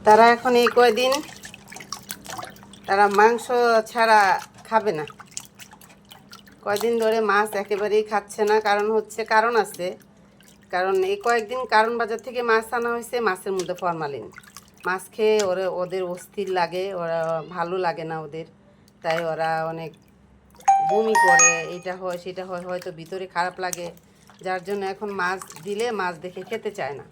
তারা এখন এই কয়দিন তারা মাংস ছাড়া খাবে না। কয়দিন ধরে মাছ একেবারেই খাচ্ছে না। কারণ আছে। কারণ এই কয়েকদিন কারণ বাজার থেকে মাছ আনা হয়েছে, মাছের মধ্যে ফরমালিন। মাছ খেয়ে ওদের অস্থির লাগে, ওরা ভালো লাগে না ওদের, তাই ওরা অনেক বমি করে, এটা হয় সেটা হয়, হয়তো ভিতরে খারাপ লাগে, যার জন্য এখন মাছ দিলে মাছ দেখে খেতে চায় না।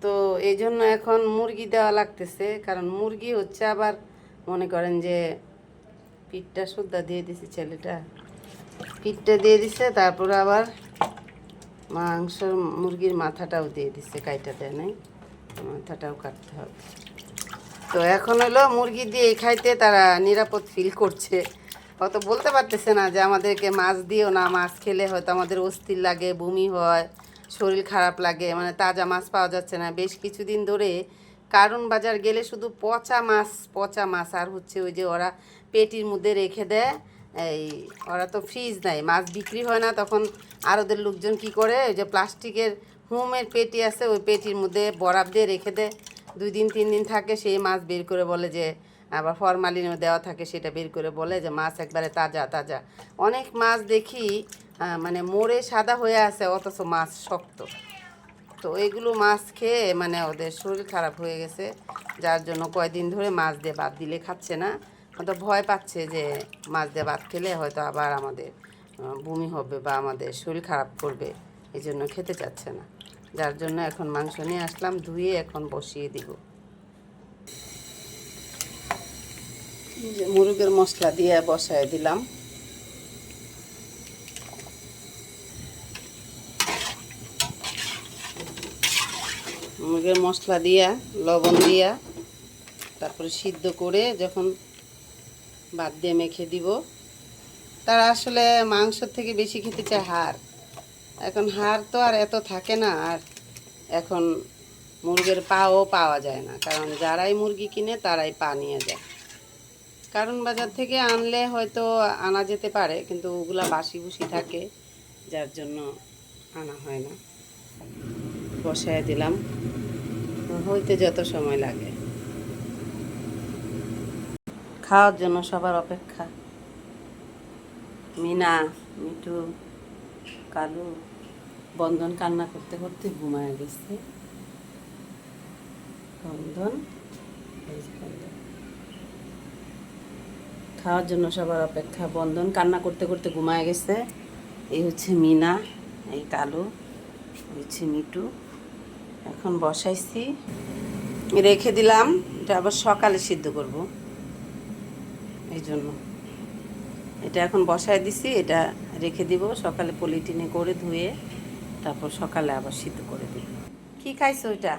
তো এই জন্য এখন মুরগি দেওয়া লাগতেছে। কারণ মুরগি হচ্ছে আবার মনে করেন যে পিঠটা সুদ্ধা দিয়ে দিছে ছেলেটা, পিঠটা দিয়ে দিছে, তারপরে আবার মুরগির মাথাটাও দিয়ে দিচ্ছে, কাইটা দেয় নাই, মাথাটাও কাটতে হবে। তো এখন হলো মুরগি দিয়ে খাইতে তারা নিরাপদ ফিল করছে। অত বলতে পারতেছে না যে আমাদেরকে মাছ দিও না, মাছ খেলে হয়তো আমাদের অস্থির লাগে, বমি হয়, শরীর খারাপ লাগে, মানে তাজা মাছ পাওয়া যাচ্ছে না বেশ কিছুদিন ধরে। কারণ বাজার গেলে শুধু পচা মাছ আর হচ্ছে ওই যে ওরা পেটির মধ্যে রেখে দেয়। এই ওরা তো ফ্রিজ নাই, মাছ বিক্রি হয় না, তখন আর ওদের লোকজন কী করে, ওই যে প্লাস্টিকের হোমের পেটি আছে, ওই পেটির মধ্যে বরফ দিয়ে রেখে দেয়, 2 দিন 3 দিন থাকে, সেই মাছ বের করে বলে যে, আবার ফরমালিনও দেওয়া থাকে, সেটা বের করে বলে যে মাছ একবারে তাজা তাজা। অনেক মাছ দেখি মানে মরে সাদা হয়ে আছে, অথচ মাছ শক্ত। তো এইগুলো মাছ খেয়ে মানে ওদের শরীর খারাপ হয়ে গেছে, যার জন্য কয়দিন ধরে মাছ দিয়ে ভাত দিলে খাচ্ছে না। তো ভয় পাচ্ছে যে মাছ দিয়ে ভাত খেলে হয়তো আবার আমাদের বমি হবে বা আমাদের শরীর খারাপ করবে, এই জন্য খেতে চাচ্ছে না। যার জন্য এখন মাংস নিয়ে আসলাম, ধুয়ে এখন বসিয়ে দিব। মুরগের মশলা দিয়ে বসায় দিলাম। মুরগের মশলা দিয়া, লবণ দিয়া, তারপরে সিদ্ধ করে যখন ভাত দিয়ে মেখে দিব। তারা আসলে মাংস থেকে বেশি খেতে চায় হাড়। এখন হাড় তো আর এত থাকে না, আর এখন মুরগের পাও পাওয়া যায় না, কারণ যারাই মুরগি কিনে তারাই পা নিয়ে যায়। কারণ বাজার থেকে আনলে হয়তো আনা যেতে পারে, কিন্তু ওগুলা বাসি বুসি থাকে, যার জন্য আনা হয় না। বসায় দিলাম, হইতে যত সময় লাগে। খাওয়ার জন্য সবার অপেক্ষা। মিনা, মিঠু, কালু, বন্ধন কান্না করতে করতে ঘুমায় গেছে। বন্ধন খাওয়ার জন্য সবার অপেক্ষা। বন্ধন কান্না করতে করতে ঘুমায় গেছে। এই হচ্ছে মিনা, এই কালু, হচ্ছে মিঠু। এখন বসাইছি, রেখে দিলাম, এটা আবার সকালে সিদ্ধ করব, এই জন্য এটা এখন বসায় দিছি। এটা রেখে দিব, সকালে পলিটিনে করে ধুয়ে তারপর সকালে আবার সিদ্ধ করে দিব। কি খাইছো ওইটা?